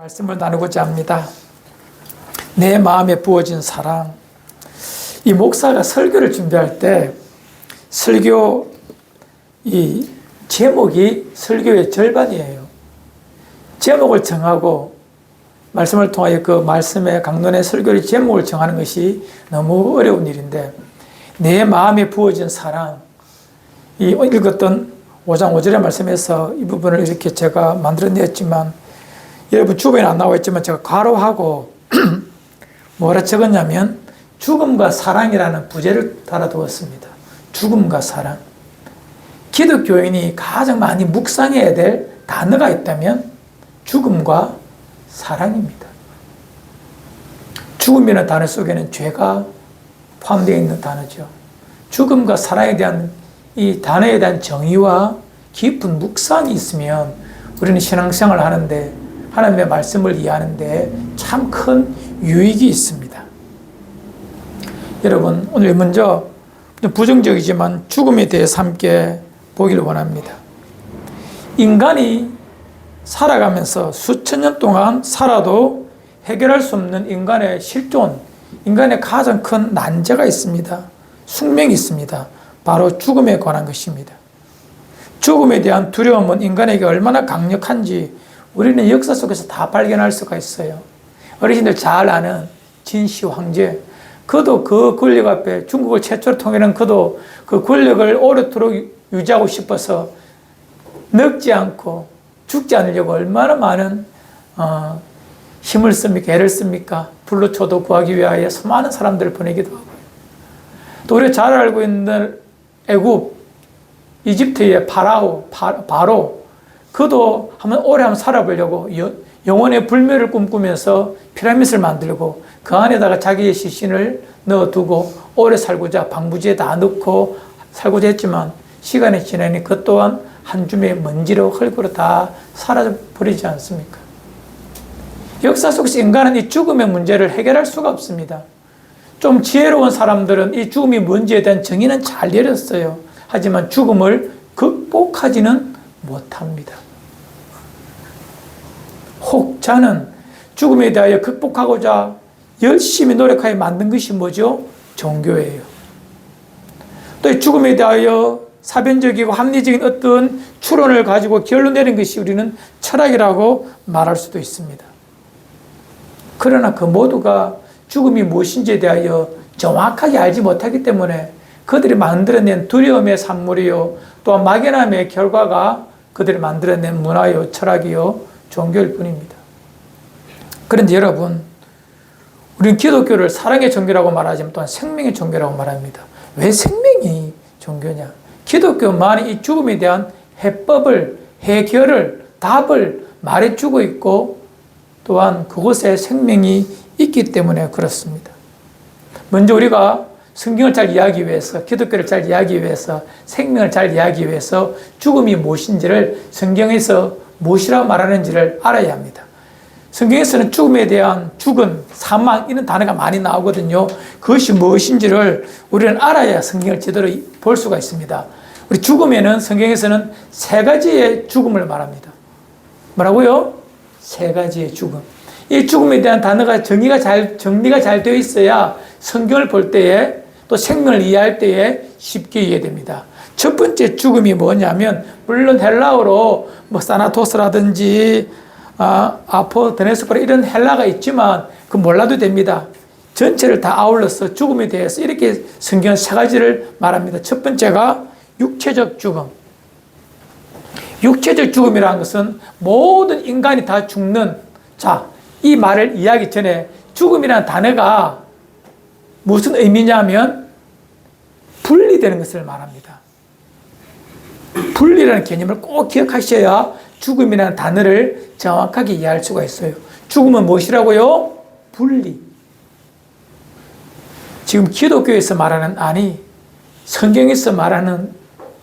말씀을 나누고자 합니다. 내 마음에 부어진 사랑. 이 목사가 설교를 준비할 때 설교 이 제목이 설교의 절반이에요. 제목을 정하고 말씀을 통하여 그 말씀의 강론의 설교의 제목을 정하는 것이 너무 어려운 일인데, 내 마음에 부어진 사랑, 이 읽었던 5장 5절의 말씀에서 이 부분을 이렇게 제가 만들어냈지만, 여러분 주변에 안 나와 있지만 제가 괄호하고 뭐라 적었냐면 죽음과 사랑이라는 부제를 달아두었습니다. 죽음과 사랑. 기독교인이 가장 많이 묵상해야 될 단어가 있다면 죽음과 사랑입니다. 죽음이라는 단어 속에는 죄가 포함되어 있는 단어죠. 죽음과 사랑에 대한 이 단어에 대한 정의와 깊은 묵상이 있으면 우리는 신앙생활을 하는데, 하나님의 말씀을 이해하는데 참 큰 유익이 있습니다. 여러분, 오늘 먼저 부정적이지만 죽음에 대해서 함께 보기를 원합니다. 인간이 살아가면서 수천 년 동안 살아도 해결할 수 없는 인간의 실존, 인간의 가장 큰 난제가 있습니다. 숙명이 있습니다. 바로 죽음에 관한 것입니다. 죽음에 대한 두려움은 인간에게 얼마나 강력한지 우리는 역사 속에서 다 발견할 수가 있어요. 어르신들 잘 아는 진시 황제, 그도 그 권력 앞에, 중국을 최초로 통일한 그도 그 권력을 오래도록 유지하고 싶어서 늙지 않고 죽지 않으려고 얼마나 많은 힘을 씁니까? 애를 씁니까? 불로초도 구하기 위하여 수많은 사람들을 보내기도 하고요. 또 우리가 잘 알고 있는 애굽, 이집트의 바로, 그도 오래 한번 살아보려고 영혼의 불멸을 꿈꾸면서 피라밋을 만들고 그 안에다가 자기의 시신을 넣어두고 오래 살고자 방부제에 다 넣고 살고자 했지만, 시간이 지나니 그 또한 한 줌의 먼지로 흙으로 다 사라져버리지 않습니까? 역사 속에서 인간은 이 죽음의 문제를 해결할 수가 없습니다. 좀 지혜로운 사람들은 이 죽음이 뭔지에 대한 정의는 잘 내렸어요. 하지만 죽음을 극복하지는 못합니다. 혹 자는 죽음에 대하여 극복하고자 열심히 노력하여 만든 것이 뭐죠? 종교예요. 또 이 죽음에 대하여 사변적이고 합리적인 어떤 추론을 가지고 결론 내린 것이 우리는 철학이라고 말할 수도 있습니다. 그러나 그 모두가 죽음이 무엇인지에 대하여 정확하게 알지 못하기 때문에 그들이 만들어낸 두려움의 산물이요, 또한 막연함의 결과가 그들이 만들어낸 문화요, 철학이요, 종교일 뿐입니다. 그런데 여러분, 우리는 기독교를 사랑의 종교라고 말하지만 또한 생명의 종교라고 말합니다. 왜 생명이 종교냐? 기독교만이 이 죽음에 대한 해법을, 해결을, 답을 말해주고 있고, 또한 그곳에 생명이 있기 때문에 그렇습니다. 먼저 우리가 성경을 잘 이해하기 위해서, 기독교를 잘 이해하기 위해서, 생명을 잘 이해하기 위해서 죽음이 무엇인지를, 성경에서 무엇이라고 말하는지를 알아야 합니다. 성경에서는 죽음에 대한 죽음, 사망 이런 단어가 많이 나오거든요. 그것이 무엇인지를 우리는 알아야 성경을 제대로 볼 수가 있습니다. 우리 죽음에는, 성경에서는 세 가지의 죽음을 말합니다. 뭐라고요? 세 가지의 죽음. 이 죽음에 대한 단어가 정리가 잘 되어 있어야 성경을 볼 때에, 또 생명을 이해할 때에 쉽게 이해됩니다. 첫 번째 죽음이 뭐냐면, 물론 헬라어로 사나토스라든지 아포드네스코라 이런 헬라가 있지만 그 몰라도 됩니다. 전체를 다 아울러서 죽음에 대해서 이렇게 성경은 세 가지를 말합니다. 첫 번째가 육체적 죽음. 육체적 죽음이라는 것은 모든 인간이 다 죽는, 자, 이 말을 이해하기 전에 죽음이라는 단어가 무슨 의미냐면 분리되는 것을 말합니다. 분리라는 개념을 꼭 기억하셔야 죽음이라는 단어를 정확하게 이해할 수가 있어요. 죽음은 무엇이라고요? 분리. 지금 기독교에서 말하는, 성경에서 말하는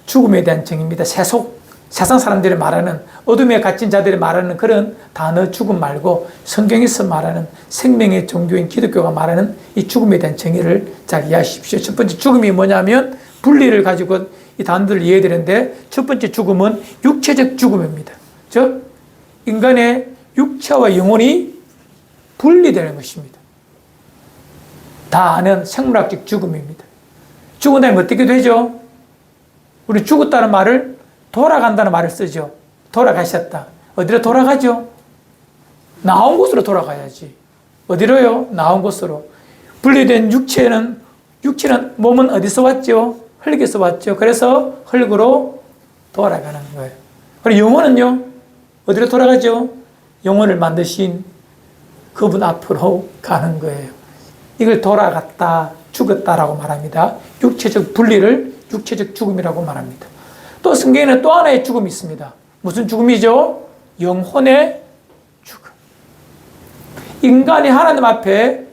죽음에 대한 정의입니다. 세상 사람들이 말하는, 어둠에 갇힌 자들이 말하는 그런 단어 죽음 말고, 성경에서 말하는 생명의 종교인 기독교가 말하는 이 죽음에 대한 정의를 잘 이해하십시오. 첫 번째 죽음이 뭐냐면, 분리를 가지고 이 단어들을 이해해야 되는데, 첫 번째 죽음은 육체적 죽음입니다. 즉 인간의 육체와 영혼이 분리되는 것입니다. 다 아는 생물학적 죽음입니다. 죽은 다음에 어떻게 되죠? 우리 죽었다는 말을 돌아간다는 말을 쓰죠. 돌아가셨다. 어디로 돌아가죠? 나온 곳으로 돌아가야지. 어디로요? 나온 곳으로. 분리된 육체는 몸은 어디서 왔죠? 흙에서 왔죠. 그래서 흙으로 돌아가는 거예요. 그리고 영혼은요? 어디로 돌아가죠? 영혼을 만드신 그분 앞으로 가는 거예요. 이걸 돌아갔다, 죽었다라고 말합니다. 육체적 분리를 육체적 죽음이라고 말합니다. 또 성경에는 또 하나의 죽음이 있습니다. 무슨 죽음이죠? 영혼의 죽음. 인간이 하나님 앞에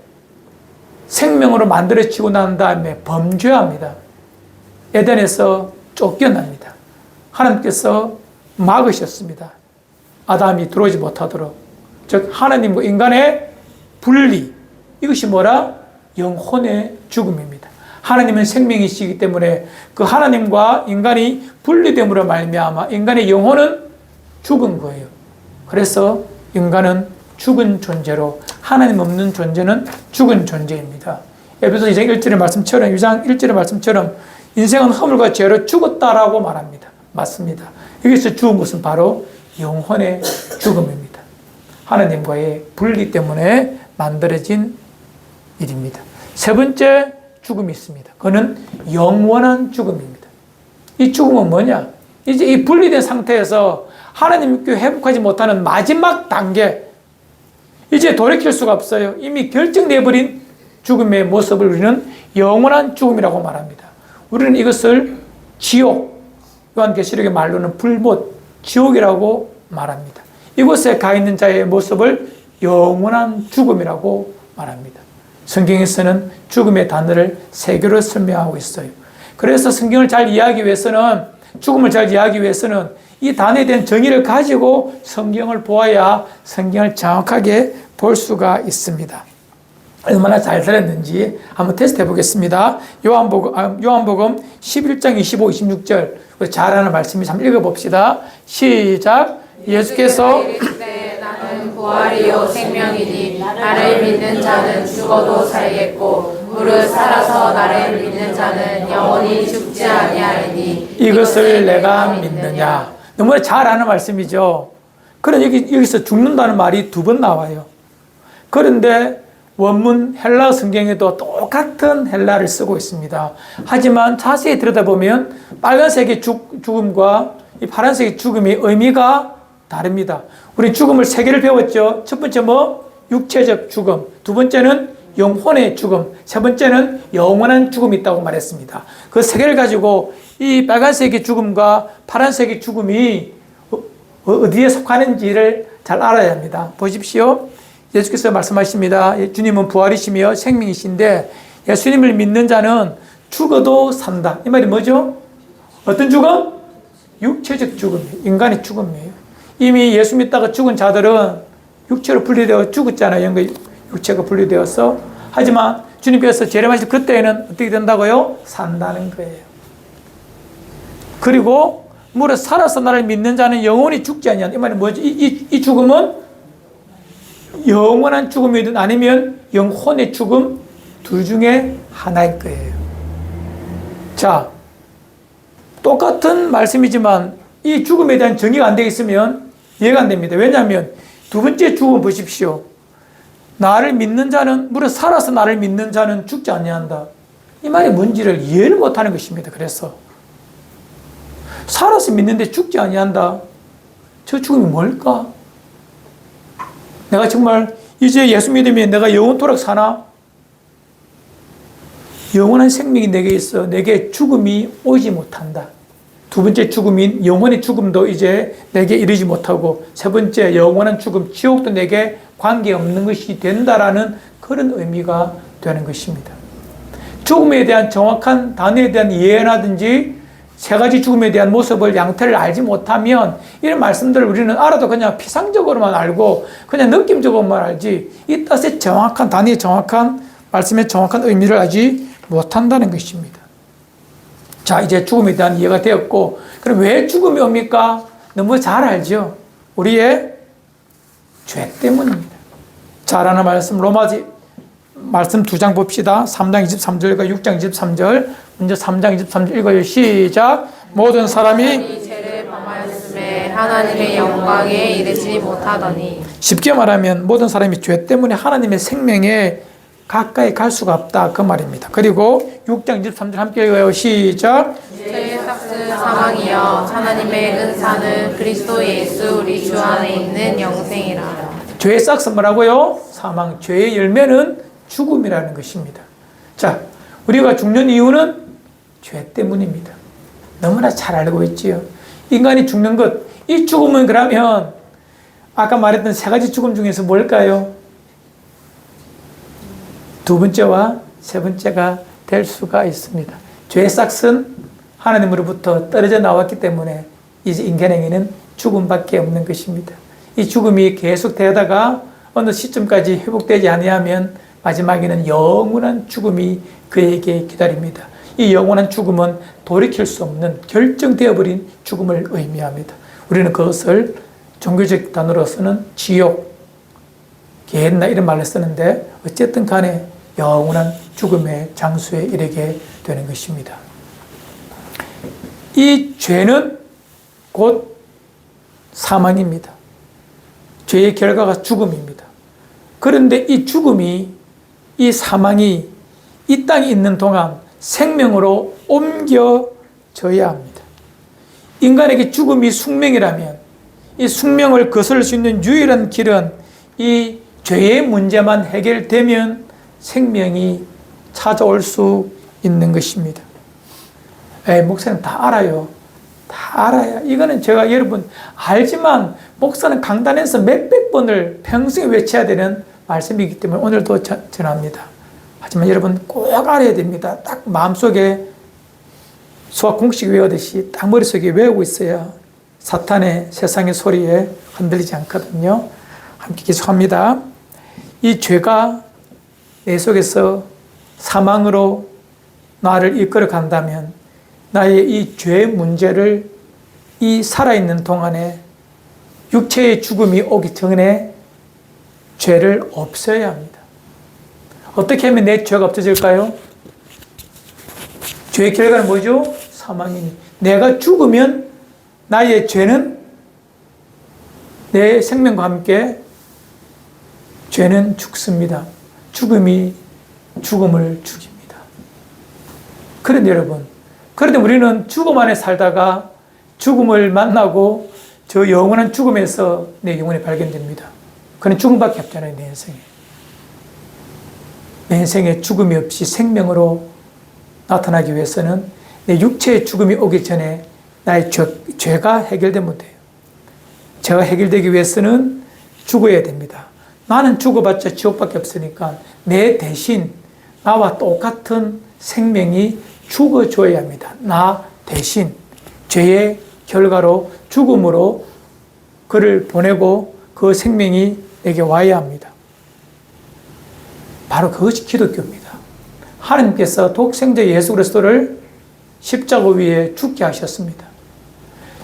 생명으로 만들어지고 난 다음에 범죄합니다. 에덴에서 쫓겨납니다. 하나님께서 막으셨습니다. 아담이 들어오지 못하도록. 즉 하나님과 인간의 분리. 이것이 뭐라? 영혼의 죽음입니다. 하나님은 생명이시기 때문에 그 하나님과 인간이 분리됨으로 말미암아 인간의 영혼은 죽은 거예요. 그래서 인간은 죽은 존재로, 하나님 없는 존재는 죽은 존재입니다. 에베소 2장 1절의 말씀처럼, 2장 1절의 말씀처럼 인생은 허물과 죄로 죽었다라고 말합니다. 맞습니다. 여기서 죽은 것은 바로 영혼의 죽음입니다. 하나님과의 분리 때문에 만들어진 일입니다. 세 번째 죽음이 있습니다. 그는 영원한 죽음입니다. 이 죽음은 뭐냐? 이제 이 분리된 상태에서 하나님께 회복하지 못하는 마지막 단계, 이제 돌이킬 수가 없어요. 이미 결정되어버린 죽음의 모습을 우리는 영원한 죽음이라고 말합니다. 우리는 이것을 지옥, 요한계시록의 말로는 불못, 지옥이라고 말합니다. 이곳에 가 있는 자의 모습을 영원한 죽음이라고 말합니다. 성경에서는 죽음의 단어를 세 개로 설명하고 있어요. 그래서 성경을 잘 이해하기 위해서는, 죽음을 잘 이해하기 위해서는 이 단어에 대한 정의를 가지고 성경을 보아야 성경을 정확하게 볼 수가 있습니다. 얼마나 잘 들었는지 한번 테스트 해보겠습니다. 요한복음 11장 25, 26절 우리 잘 아는 말씀이 한번 읽어봅시다. 시작. 예수께서 나는 부활이요 생명이니 나를 믿는 자는 죽어도 살겠고 무릇 살아서 나를 믿는 자는 영원히 죽지 아니하리니 이것을 내가 믿느냐. 너무나 잘 아는 말씀이죠. 그런데 여기서 죽는다는 말이 두 번 나와요. 그런데 원문 헬라 성경에도 똑같은 헬라를 쓰고 있습니다. 하지만 자세히 들여다보면 빨간색의 죽음과 이 파란색의 죽음의 의미가 다릅니다. 우리 죽음을 세 개를 배웠죠. 첫 번째 육체적 죽음. 두 번째는 영혼의 죽음. 세 번째는 영원한 죽음이 있다고 말했습니다. 그 세 개를 가지고 이 빨간색의 죽음과 파란색의 죽음이 어디에 속하는지를 잘 알아야 합니다. 보십시오. 예수께서 말씀하십니다. 주님은 부활이시며 생명이신데 예수님을 믿는 자는 죽어도 산다. 이 말이 뭐죠? 어떤 죽음? 육체적 죽음이에요. 인간의 죽음이에요. 이미 예수 믿다가 죽은 자들은 육체로 분리되어 죽었잖아요. 육체가 분리되어서. 하지만 주님께서 재림하실 그때에는 어떻게 된다고요? 산다는 거예요. 그리고 무릇 살아서 나를 믿는 자는 영원히 죽지 아니한다. 이 말이 뭐지? 이 죽음은 영원한 죽음이든 아니면 영혼의 죽음, 둘 중에 하나일 거예요. 자, 똑같은 말씀이지만 이 죽음에 대한 정의가 안 되어 있으면 이해가 안 됩니다. 왜냐하면 두 번째 죽음 보십시오. 나를 믿는 자는, 무릇 살아서 나를 믿는 자는 죽지 아니한다. 이 말이 뭔지를 이해를 못하는 것입니다. 그래서 살아서 믿는데 죽지 아니한다. 저 죽음이 뭘까? 내가 정말 이제 예수 믿으면 내가 영원토록 사나? 영원한 생명이 내게 있어. 내게 죽음이 오지 못한다. 두 번째 죽음인 영혼의 죽음도 이제 내게 이르지 못하고, 세 번째 영원한 죽음, 지옥도 내게 관계없는 것이 된다라는 그런 의미가 되는 것입니다. 죽음에 대한 정확한 단어에 대한 이해라든지 세 가지 죽음에 대한 모습을, 양태를 알지 못하면 이런 말씀들을 우리는 알아도 그냥 피상적으로만 알고 그냥 느낌적으로만 알지 이 뜻의 정확한, 단어의 정확한, 말씀의 정확한 의미를 알지 못한다는 것입니다. 자, 이제 죽음에 대한 이해가 되었고, 그럼 왜 죽음이 옵니까? 너무 잘 알죠. 우리의 죄 때문입니다. 잘 아는 말씀 로마지 말씀 2장 봅시다. 3장 23절과 6장 23절. 먼저 3장 23절 읽어요. 시작. 모든 사람이 죄를 범하였음에 하나님의 영광에 이르지 못하더니. 쉽게 말하면 모든 사람이 죄 때문에 하나님의 생명에 가까이 갈 수가 없다 그 말입니다. 그리고 6장 23절 함께 읽어요. 시작. 죄의 삭은 사망이여 하나님의 은사는 그리스도 예수 우리 주 안에 있는 영생이라. 죄의 싹은 뭐라고요? 사망. 죄의 열매는 죽음이라는 것입니다. 자, 우리가 죽는 이유는 죄 때문입니다. 너무나 잘 알고 있지요. 인간이 죽는 것, 이 죽음은 그러면 아까 말했던 세 가지 죽음 중에서 뭘까요? 두 번째와 세 번째가 될 수가 있습니다. 죄의 싹은 하나님으로부터 떨어져 나왔기 때문에 이제 인간에게는 죽음밖에 없는 것입니다. 이 죽음이 계속되다가 어느 시점까지 회복되지 아니하면 마지막에는 영원한 죽음이 그에게 기다립니다. 이 영원한 죽음은 돌이킬 수 없는 결정되어 버린 죽음을 의미합니다. 우리는 그것을 종교적 단어로서는 지옥, 게헨나 이런 말을 쓰는데 어쨌든 간에 영원한 죽음의 장소에 이르게 되는 것입니다. 이 죄는 곧 사망입니다. 죄의 결과가 죽음입니다. 그런데 이 죽음이, 이 사망이 이 땅에 있는 동안 생명으로 옮겨져야 합니다. 인간에게 죽음이 숙명이라면 이 숙명을 거스를 수 있는 유일한 길은 이 죄의 문제만 해결되면 생명이 찾아올 수 있는 것입니다. 목사님 다 알아요. 다 알아요. 이거는 제가 여러분 알지만 목사는 강단에서 몇백 번을 평생 외쳐야 되는 말씀이기 때문에 오늘도 전합니다. 하지만 여러분 꼭 알아야 됩니다. 딱 마음속에 수학 공식 외우듯이 딱 머릿속에 외우고 있어야 사탄의 세상의 소리에 흔들리지 않거든요. 함께 계속합니다. 이 죄가 내 속에서 사망으로 나를 이끌어 간다면 나의 이 죄 문제를 이 살아있는 동안에 육체의 죽음이 오기 전에 죄를 없애야 합니다. 어떻게 하면 내 죄가 없어질까요? 죄의 결과는 뭐죠? 사망이니. 내가 죽으면 나의 죄는 내 생명과 함께 죄는 죽습니다. 죽음이 죽음을 죽입니다. 그런데 여러분, 그런데 우리는 죽음 안에 살다가 죽음을 만나고 저 영원한 죽음에서 내 영혼이 발견됩니다. 그는 죽음밖에 없잖아요, 내 인생에. 내 인생에 죽음이 없이 생명으로 나타나기 위해서는 내 육체의 죽음이 오기 전에 나의 죄가 해결되면 돼요. 죄가 해결되기 위해서는 죽어야 됩니다. 나는 죽어봤자 지옥밖에 없으니까 내 대신 나와 똑같은 생명이 죽어줘야 합니다. 나 대신 죄의 결과로 죽음으로 그를 보내고 그 생명이 내게 와야 합니다. 바로 그것이 기독교입니다. 하나님께서 독생자 예수 그리스도를 십자가 위에 죽게 하셨습니다.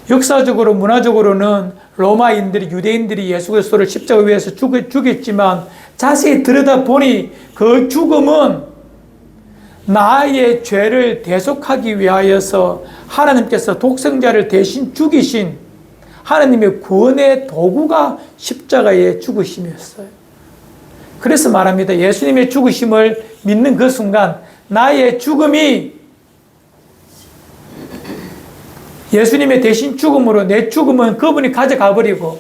역사적으로 문화적으로는 로마인들이 유대인들이 예수 그리스도를 십자가 위에서 죽였지만 자세히 들여다보니 그 죽음은 나의 죄를 대속하기 위하여서 하나님께서 독생자를 대신 죽이신 하나님의 구원의 도구가 십자가의 죽으심이었어요. 그래서 말합니다. 예수님의 죽으심을 믿는 그 순간 나의 죽음이 예수님의 대신 죽음으로 내 죽음은 그분이 가져가 버리고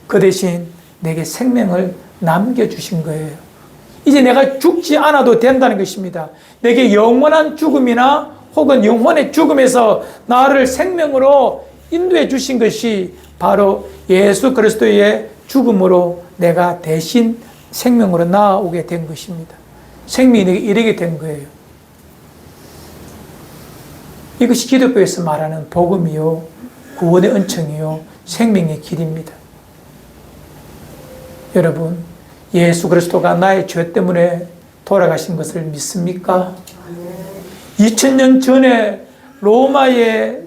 그 대신 내게 생명을 남겨주신 거예요. 이제 내가 죽지 않아도 된다는 것입니다. 내게 영원한 죽음이나 혹은 영혼의 죽음에서 나를 생명으로 인도해 주신 것이 바로 예수 그리스도의 죽음으로 내가 대신 생명으로 나아오게 된 것입니다. 생명이 내게 이르게 된 거예요. 이것이 기독교에서 말하는 복음이요, 구원의 은총이요, 생명의 길입니다. 여러분, 예수 그리스도가 나의 죄 때문에 돌아가신 것을 믿습니까? 2000년 전에 로마의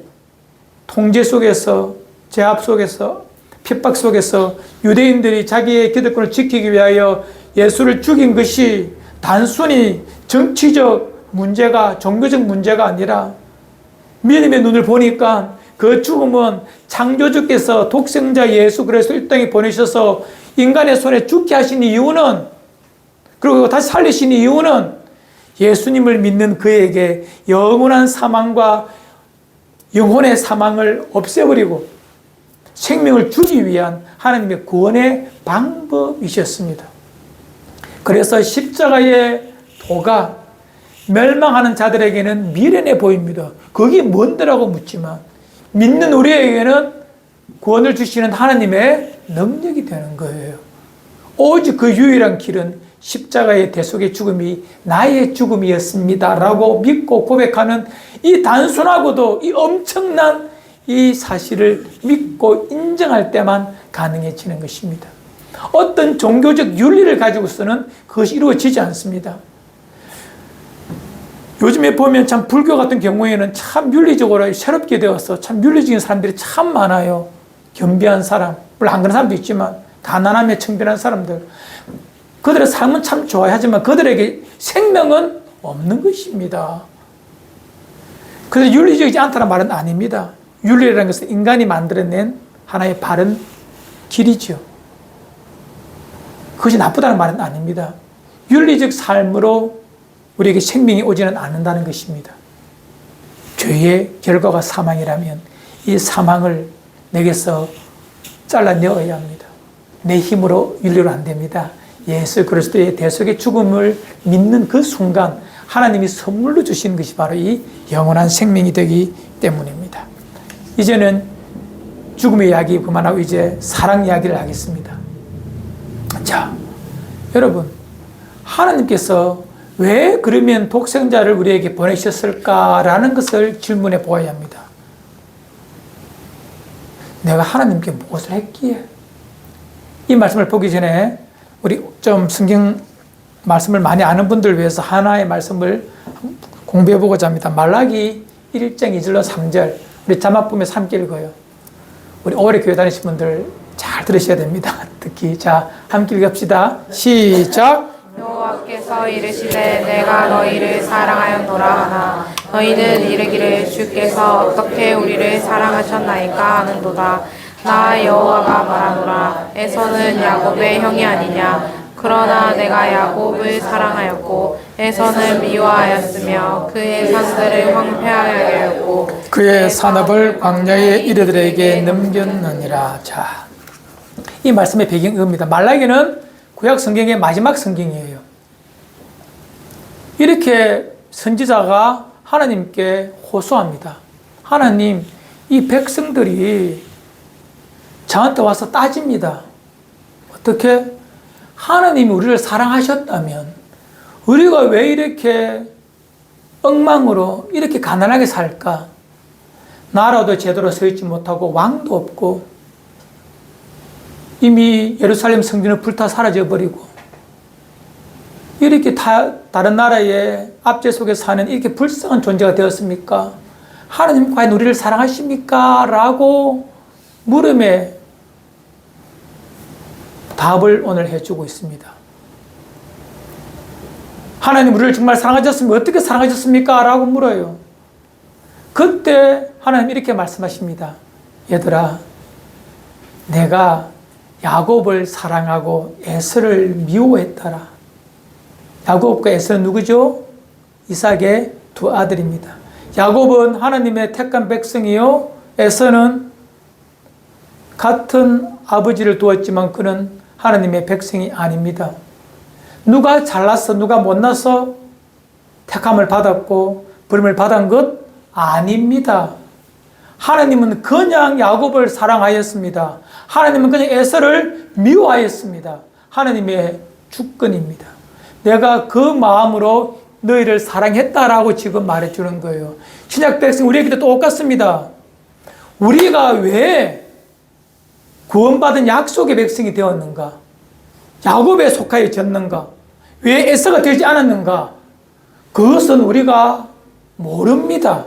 통제 속에서, 제압 속에서 핍박 속에서 유대인들이 자기의 기득권을 지키기 위하여 예수를 죽인 것이 단순히 정치적 문제가, 종교적 문제가 아니라 믿음의 눈을 보니까 그 죽음은 창조주께서 독생자 예수 그리스도 이 땅에 보내셔서 인간의 손에 죽게 하신 이유는, 그리고 다시 살리신 이유는 예수님을 믿는 그에게 영원한 사망과 영혼의 사망을 없애버리고 생명을 주기 위한 하나님의 구원의 방법이셨습니다. 그래서 십자가의 도가 멸망하는 자들에게는 미련해 보입니다. 그게 뭔데라고 묻지만 믿는 우리에게는 구원을 주시는 하나님의 능력이 되는 거예요. 오직 그 유일한 길은 십자가의 대속의 죽음이 나의 죽음이었습니다 라고 믿고 고백하는 이 단순하고도 이 엄청난 이 사실을 믿고 인정할 때만 가능해지는 것입니다. 어떤 종교적 윤리를 가지고서는 그것이 이루어지지 않습니다. 요즘에 보면 참 불교 같은 경우에는 참 윤리적으로 새롭게 되어서 참 윤리적인 사람들이 참 많아요. 겸비한 사람, 물론 안 그런 사람도 있지만 가난함에 청결한 사람들, 그들의 삶은 참 좋아요. 하지만 그들에게 생명은 없는 것입니다. 그래서 윤리적이지 않다는 말은 아닙니다. 윤리라는 것은 인간이 만들어낸 하나의 바른 길이죠. 그것이 나쁘다는 말은 아닙니다. 윤리적 삶으로 우리에게 생명이 오지는 않는다는 것입니다. 죄의 결과가 사망이라면 이 사망을 내게서 잘라내어야 합니다. 내 힘으로 윤리로 안 됩니다. 예수 그리스도의 대속의 죽음을 믿는 그 순간 하나님이 선물로 주신 것이 바로 이 영원한 생명이 되기 때문입니다. 이제는 죽음의 이야기 그만하고 이제 사랑 이야기를 하겠습니다. 자, 여러분, 하나님께서 왜 그러면 독생자를 우리에게 보내셨을까라는 것을 질문해 보아야 합니다. 내가 하나님께 무엇을 했기에? 이 말씀을 보기 전에 우리 좀 성경 말씀을 많이 아는 분들을 위해서 하나의 말씀을 공부해 보고자 합니다. 말라기 1장 2절로 3절, 우리 자막 보면 함께 읽어요. 우리 오래 교회 다니신 분들 잘 들으셔야 됩니다. 특히 자, 함께 읽읍시다. 시작. 여호와께서 이르시되 내가 너희를 사랑하였노라 하나 너희는 이르기를 주께서 어떻게 우리를 사랑하셨나이까 하는도다. 나 여호와가 말하노라. 에서는 야곱의 형이 아니냐. 그러나 내가 야곱을 사랑하였고 에서는 미워하였으며 그의 산들을 황폐하게 하였고 그의 산업을 광야의 이르들에게 넘겼느니라. 자, 이 말씀의 배경이 이겁니다. 말라기는 구약 성경의 마지막 성경이에요. 이렇게 선지자가 하나님께 호소합니다. 하나님, 이 백성들이 저한테 와서 따집니다. 어떻게? 하나님이 우리를 사랑하셨다면 우리가 왜 이렇게 엉망으로 이렇게 가난하게 살까? 나라도 제대로 서 있지 못하고 왕도 없고 이미 예루살렘 성전은 불타 사라져버리고 이렇게 다른 나라의 압제 속에 사는 이렇게 불쌍한 존재가 되었습니까? 하나님 과연 우리를 사랑하십니까? 라고 물음에 답을 오늘 해주고 있습니다. 하나님 우리를 정말 사랑하셨으면 어떻게 사랑하셨습니까? 라고 물어요. 그때 하나님 이렇게 말씀하십니다. 얘들아, 내가 야곱을 사랑하고 에서를 미워했더라. 야곱과 에서는 누구죠? 이삭의 두 아들입니다. 야곱은 하나님의 택한 백성이요, 에서는 같은 아버지를 두었지만 그는 하나님의 백성이 아닙니다. 누가 잘났어, 누가 못나서 택함을 받았고 부름을 받은 것 아닙니다. 하나님은 그냥 야곱을 사랑하였습니다. 하나님은 그냥 에서를 미워하였습니다. 하나님의 주권입니다. 내가 그 마음으로 너희를 사랑했다라고 지금 말해주는 거예요. 신약 백성 우리에게도 똑같습니다. 우리가 왜 구원받은 약속의 백성이 되었는가? 야곱에 속하여졌는가? 왜 에서가 되지 않았는가? 그것은 우리가 모릅니다.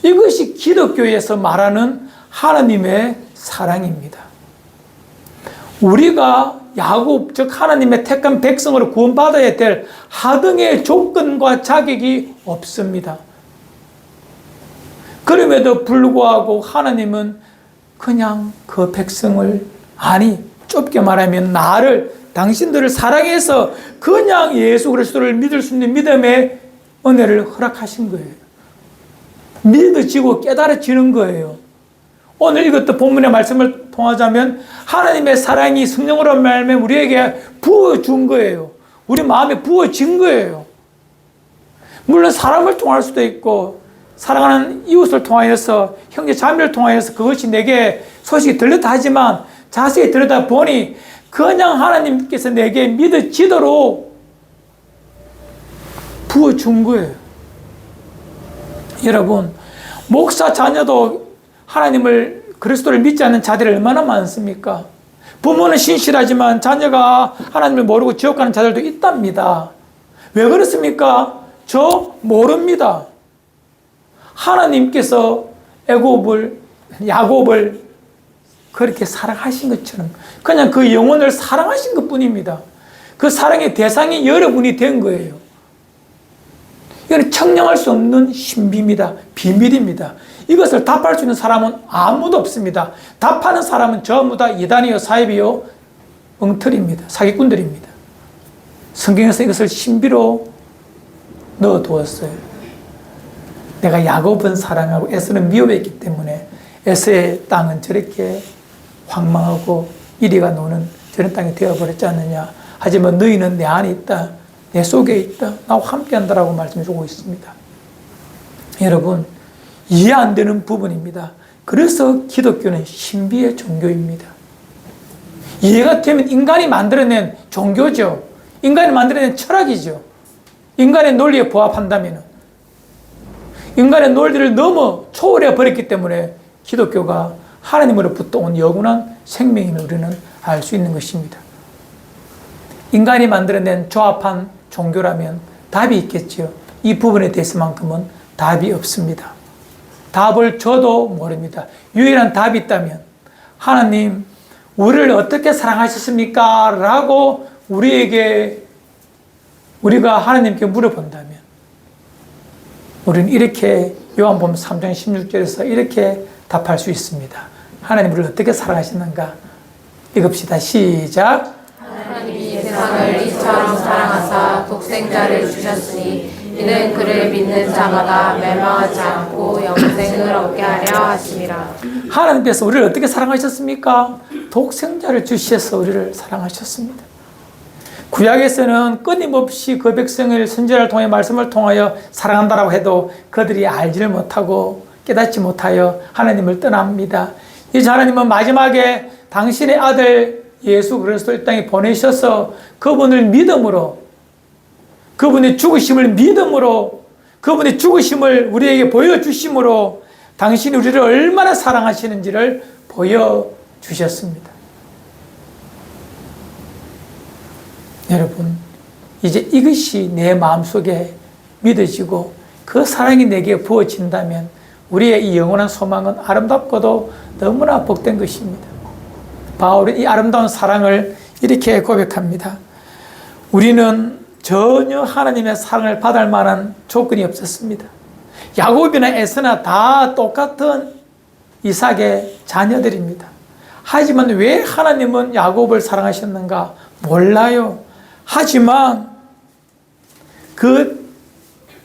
이것이 기독교에서 말하는 하나님의 사랑입니다. 우리가 야곱, 즉 하나님의 택한 백성으로 구원받아야 될 하등의 조건과 자격이 없습니다. 그럼에도 불구하고 하나님은 그냥 그 백성을, 아니 좁게 말하면 나를, 당신들을 사랑해서 그냥 예수 그리스도를 믿을 수 있는 믿음의 은혜를 허락하신 거예요. 믿어지고 깨달아지는 거예요. 오늘 이것도 본문의 말씀을 통하자면 하나님의 사랑이 성령으로 말하면 우리에게 부어준 거예요. 우리 마음에 부어진 거예요. 물론 사람을 통할 수도 있고 사랑하는 이웃을 통하여서, 형제 자매를 통하여서 그것이 내게 소식이 들렸다 하지만 자세히 들여다 보니 그냥 하나님께서 내게 믿어지도록 부어준 거예요. 여러분, 목사 자녀도 하나님을, 그리스도를 믿지 않는 자들이 얼마나 많습니까? 부모는 신실하지만 자녀가 하나님을 모르고 지옥 가는 자들도 있답니다. 왜 그렇습니까? 저 모릅니다. 하나님께서 야곱을 그렇게 사랑하신 것처럼 그냥 그 영혼을 사랑하신 것 뿐입니다. 그 사랑의 대상이 여러분이 된 거예요. 이건 청량할 수 없는 신비입니다. 비밀입니다. 이것을 답할 수 있는 사람은 아무도 없습니다. 답하는 사람은 전부 다 이단이요, 사입이요, 엉터리입니다. 사기꾼들입니다. 성경에서 이것을 신비로 넣어두었어요. 내가 야곱은 사랑하고 에서는 미워했기 때문에 에서의 땅은 저렇게 황망하고 이리가 노는 저런 땅이 되어버렸지 않느냐. 하지만 너희는 내 안에 있다, 내 속에 있다, 나와 함께한다라고 말씀해주고 있습니다. 여러분, 이해 안 되는 부분입니다. 그래서 기독교는 신비의 종교입니다. 이해가 되면 인간이 만들어낸 종교죠. 인간이 만들어낸 철학이죠. 인간의 논리에 부합한다면, 인간의 논리를 넘어 초월해 버렸기 때문에 기독교가 하나님으로부터 온 영원한 생명임을 우리는 알 수 있는 것입니다. 인간이 만들어낸 조합한 종교라면 답이 있겠지요. 이 부분에 대해서만큼은 답이 없습니다. 답을 저도 모릅니다. 유일한 답이 있다면, 하나님 우리를 어떻게 사랑하셨습니까? 라고 우리가 하나님께 물어본다면 우리는 이렇게 요한복음 3장 16절에서 이렇게 답할 수 있습니다. 하나님 우리를 어떻게 사랑하셨는가? 읽읍시다. 시작. 하나님이 세상을 이처럼 사랑하사 독생자를 주셨으니 이는 그를 믿는 자마다 멸망하지 않고 영생을 얻게 하려 하심이라. 하나님께서 우리를 어떻게 사랑하셨습니까? 독생자를 주셔서 우리를 사랑하셨습니다. 구약에서는 끊임없이 그 백성을 선지자를 통해 말씀을 통하여 사랑한다라고 해도 그들이 알지를 못하고 깨닫지 못하여 하나님을 떠납니다. 이 하나님은 마지막에 당신의 아들 예수 그리스도 이 땅에 보내셔서 그분을 믿음으로, 그분의 죽으심을 믿음으로, 그분의 죽으심을 우리에게 보여주심으로 당신이 우리를 얼마나 사랑하시는지를 보여주셨습니다. 여러분, 이제 이것이 내 마음속에 믿어지고 그 사랑이 내게 부어진다면 우리의 이 영원한 소망은 아름답고도 너무나 복된 것입니다. 바울은 이 아름다운 사랑을 이렇게 고백합니다. 우리는 전혀 하나님의 사랑을 받을 만한 조건이 없었습니다. 야곱이나 에서나 다 똑같은 이삭의 자녀들입니다. 하지만 왜 하나님은 야곱을 사랑하셨는가? 몰라요. 하지만 그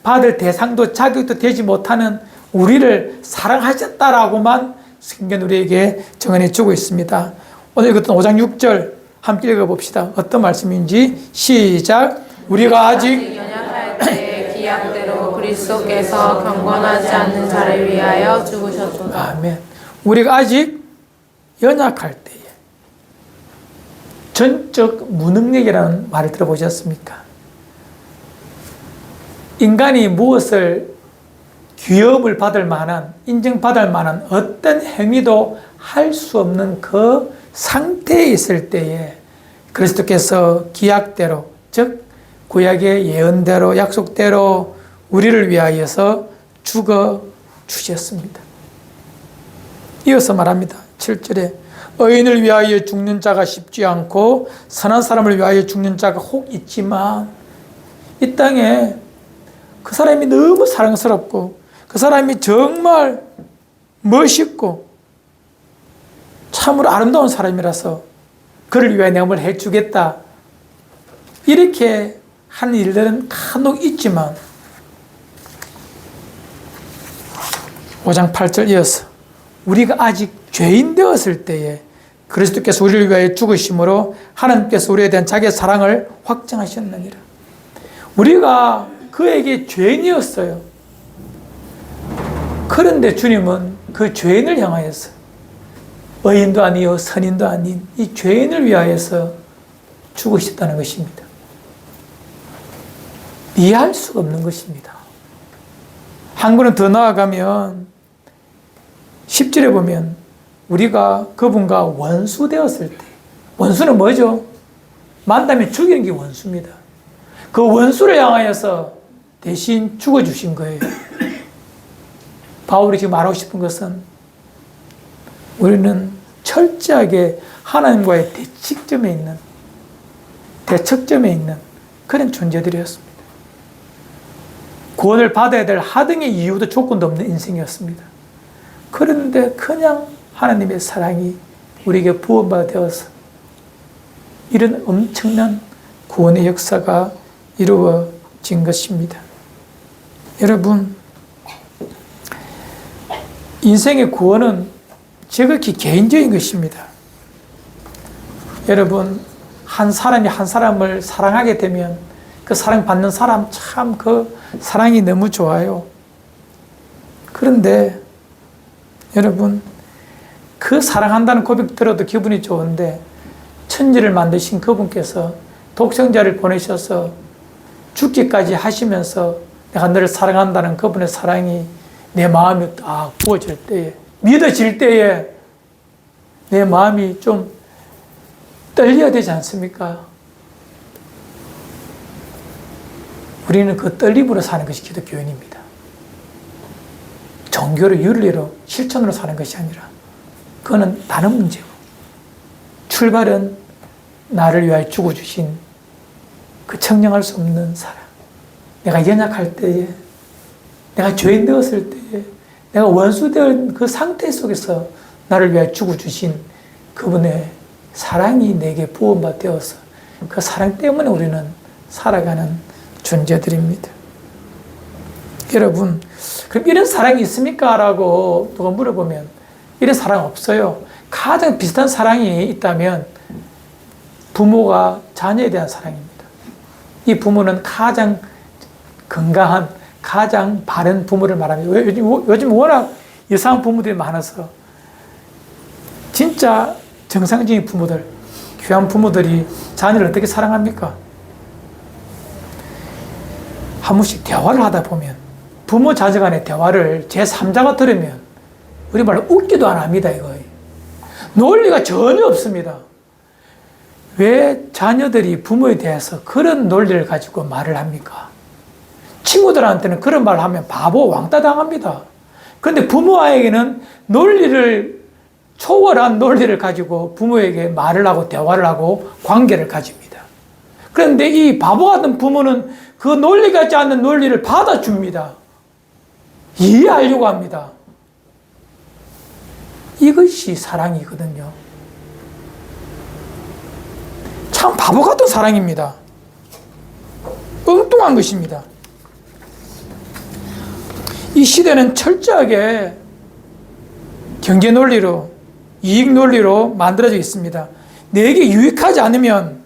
받을 대상도 자격도 되지 못하는 우리를 사랑하셨다라고만 성경 우리에게 정언해 주고 있습니다. 오늘 읽었던 5장 6절 함께 읽어봅시다. 어떤 말씀인지 시작. 우리가 아직 연약할 때의 기약대로 그리스도께서 경건하지 않는 자를 위하여 죽으셨도다. 아멘. 우리가 아직 연약할 때에, 전적 무능력이라는 말을 들어보셨습니까? 인간이 무엇을 기업을 받을 만한, 인정받을 만한 어떤 행위도 할 수 없는 그 상태에 있을 때에 그리스도께서 기약대로, 즉 구약의 예언대로, 약속대로 우리를 위하여서 죽어 주셨습니다. 이어서 말합니다. 7절에 의인을 위하여 죽는 자가 쉽지 않고 선한 사람을 위하여 죽는 자가 혹 있지만, 이 땅에 그 사람이 너무 사랑스럽고 그 사람이 정말 멋있고 참으로 아름다운 사람이라서 그를 위하여 내가 뭘 해주겠다, 이렇게 하는 일들은 간혹 있지만 5장 8절 이어서 우리가 아직 죄인 되었을 때에 그리스도께서 우리를 위하여 죽으심으로 하나님께서 우리에 대한 자기의 사랑을 확증하셨느니라. 우리가 그에게 죄인이었어요. 그런데 주님은 그 죄인을 향하여서 의인도 아니요 선인도 아닌 이 죄인을 위하여서 죽으셨다는 것입니다. 이해할 수가 없는 것입니다. 한 걸음 더 나아가면 10절에 보면 우리가 그분과 원수 되었을 때, 원수는 뭐죠? 만나면 죽이는 게 원수입니다. 그 원수를 향하여서 대신 죽어주신 거예요. 바울이 지금 말하고 싶은 것은 우리는 철저하게 하나님과의 대척점에 있는 그런 존재들이었습니다. 구원을 받아야 될 하등의 이유도 조건도 없는 인생이었습니다. 그런데 그냥 하나님의 사랑이 우리에게 부어되어서 이런 엄청난 구원의 역사가 이루어진 것입니다. 여러분, 인생의 구원은 지극히 개인적인 것입니다. 여러분, 한 사람이 한 사람을 사랑하게 되면 그 사랑받는 사람 참 그 사랑이 너무 좋아요. 그런데 여러분, 그 사랑한다는 고백 들어도 기분이 좋은데 천지를 만드신 그분께서 독생자를 보내셔서 죽기까지 하시면서 내가 너를 사랑한다는 그분의 사랑이 내 마음이 딱 부어질 때에, 믿어질 때에 내 마음이 좀 떨려야 되지 않습니까? 우리는 그 떨림으로 사는 것이 기독교인입니다. 종교로 윤리로 실천으로 사는 것이 아니라 그거는 다른 문제고, 출발은 나를 위하여 죽어주신 그 청량할 수 없는 사랑, 내가 연약할 때에, 내가 죄인 되었을 때에, 내가 원수 되는 그 상태 속에서 나를 위하여 죽어주신 그분의 사랑이 내게 부어되어서 그 사랑 때문에 우리는 살아가는 존재들입니다. 여러분, 그럼 이런 사랑이 있습니까? 라고 누가 물어보면 이런 사랑 없어요. 가장 비슷한 사랑이 있다면 부모가 자녀에 대한 사랑입니다. 이 부모는 가장 건강한, 가장 바른 부모를 말합니다. 요즘 워낙 이상한 부모들이 많아서 진짜 정상적인 부모들, 귀한 부모들이 자녀를 어떻게 사랑합니까? 한 번씩 대화를 하다 보면, 부모 자녀 간의 대화를 제3자가 들으면 우리 말로 웃기도 안 합니다. 이거 논리가 전혀 없습니다. 왜 자녀들이 부모에 대해서 그런 논리를 가지고 말을 합니까? 친구들한테는 그런 말을 하면 바보 왕따 당합니다. 그런데 부모에게는 논리를 초월한 논리를 가지고 부모에게 말을 하고 대화를 하고 관계를 가집니다. 그런데 이 바보 같은 부모는 그 논리 같지 않는 논리를 받아줍니다. 이해하려고 합니다. 이것이 사랑이거든요. 참 바보 같은 사랑입니다. 엉뚱한 것입니다. 이 시대는 철저하게 경제 논리로, 이익 논리로 만들어져 있습니다. 내게 유익하지 않으면,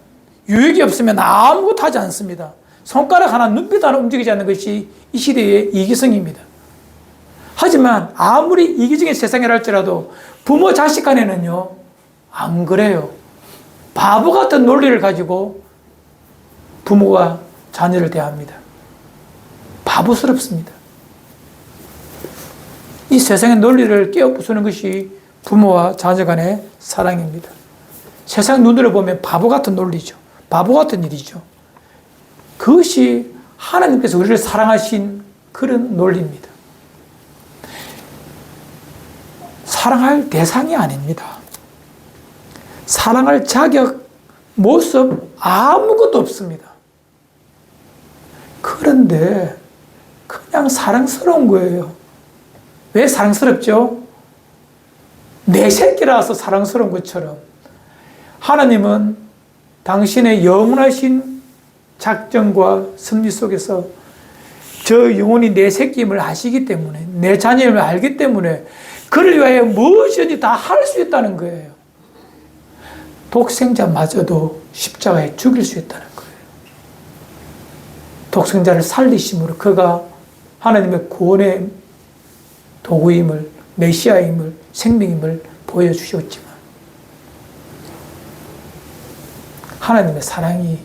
유익이 없으면 아무것도 하지 않습니다. 손가락 하나, 눈빛 하나 움직이지 않는 것이 이 시대의 이기성입니다. 하지만 아무리 이기적인 세상이라 할지라도 부모 자식 간에는요, 안 그래요. 바보 같은 논리를 가지고 부모가 자녀를 대합니다. 바보스럽습니다. 이 세상의 논리를 깨어부수는 것이 부모와 자녀 간의 사랑입니다. 세상 눈으로 보면 바보 같은 논리죠. 바보 같은 일이죠. 그것이 하나님께서 우리를 사랑하신 그런 논리입니다. 사랑할 대상이 아닙니다. 사랑할 자격, 모습 아무것도 없습니다. 그런데 그냥 사랑스러운 거예요. 왜 사랑스럽죠? 내 새끼라서 사랑스러운 것처럼 하나님은 당신의 영원하신 작정과 섭리 속에서 저 영혼이 내 새끼임을 아시기 때문에, 내 자녀임을 알기 때문에 그를 위하여 무엇이든지 다 할 수 있다는 거예요. 독생자마저도 십자가에 죽일 수 있다는 거예요. 독생자를 살리심으로 그가 하나님의 구원의 도구임을, 메시아임을, 생명임을 보여주셨지만 하나님의 사랑이,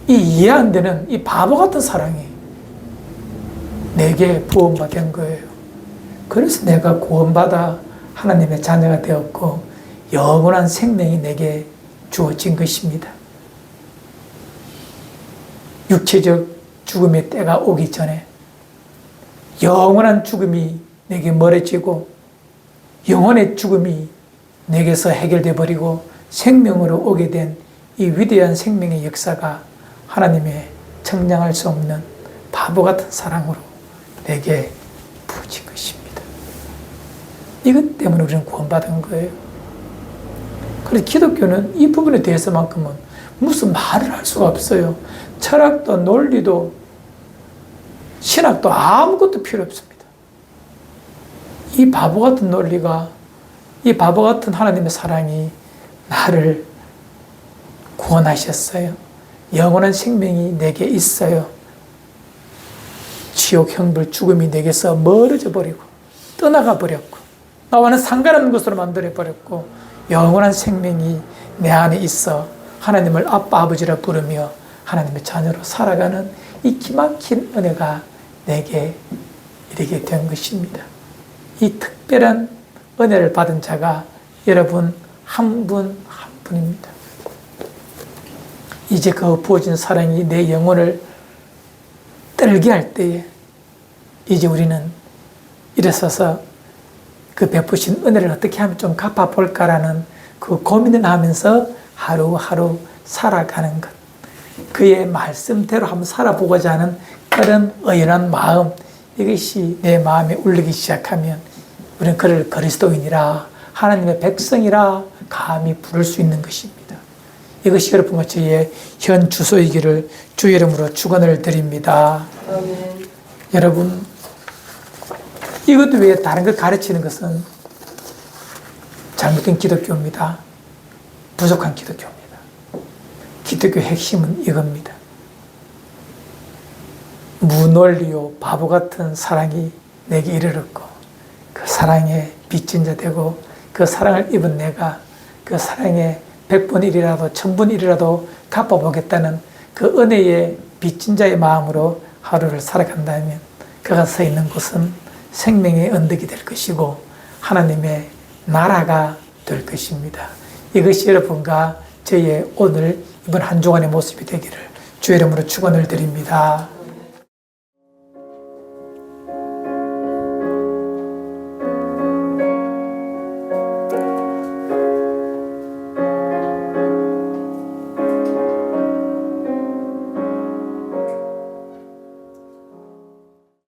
이 이해 안 되는 이 바보 같은 사랑이 내게 부원받은 거예요. 그래서 내가 구원받아 하나님의 자녀가 되었고 영원한 생명이 내게 주어진 것입니다. 육체적 죽음의 때가 오기 전에 영원한 죽음이 내게 멀어지고 영혼의 죽음이 내게서 해결돼 버리고 생명으로 오게 된 이 위대한 생명의 역사가 하나님의 청량할 수 없는 바보 같은 사랑으로 내게 부어진 것입니다. 이것 때문에 우리는 구원받은 거예요. 그래서 기독교는 이 부분에 대해서만큼은 무슨 말을 할 수가 없어요. 철학도 논리도 신학도 아무것도 필요 없습니다. 이 바보 같은 논리가, 이 바보 같은 하나님의 사랑이 나를 구원하셨어요. 영원한 생명이 내게 있어요. 지옥, 형벌, 죽음이 내게서 멀어져 버리고 떠나가 버렸고 나와는 상관없는 것으로 만들어 버렸고 영원한 생명이 내 안에 있어 하나님을 아빠, 아버지라 부르며 하나님의 자녀로 살아가는 이 기막힌 은혜가 내게 이르게 된 것입니다. 이 특별한 은혜를 받은 자가 여러분 한 분 한 분입니다. 이제 그 부어진 사랑이 내 영혼을 떨게 할 때에 이제 우리는 일어서서 그 베푸신 은혜를 어떻게 하면 좀 갚아볼까라는 그 고민을 하면서 하루하루 살아가는 것. 그의 말씀대로 한번 살아보고자 하는 그런 의연한 마음, 이것이 내 마음에 울리기 시작하면 우리는 그를 그리스도인이라 하나님의 백성이라 감히 부를 수 있는 것입니다. 이것이 여러분과 저의 현 주소이기를 주의 이름으로 축원을 드립니다. 아멘. 여러분, 이것 외에 다른 걸 가르치는 것은 잘못된 기독교입니다. 부족한 기독교입니다. 기독교의 핵심은 이겁니다. 무논리요 바보 같은 사랑이 내게 이르렀고 그 사랑에 빚진 자 되고 그 사랑을 입은 내가 그 사랑에 100분 1이라도 1000분 1이라도 갚아보겠다는 그 은혜의 빚진 자의 마음으로 하루를 살아간다면 그가 서 있는 곳은 생명의 언덕이 될 것이고 하나님의 나라가 될 것입니다. 이것이 여러분과 저의 오늘 이번 한 주간의 모습이 되기를 주의 이름으로 축원을 드립니다.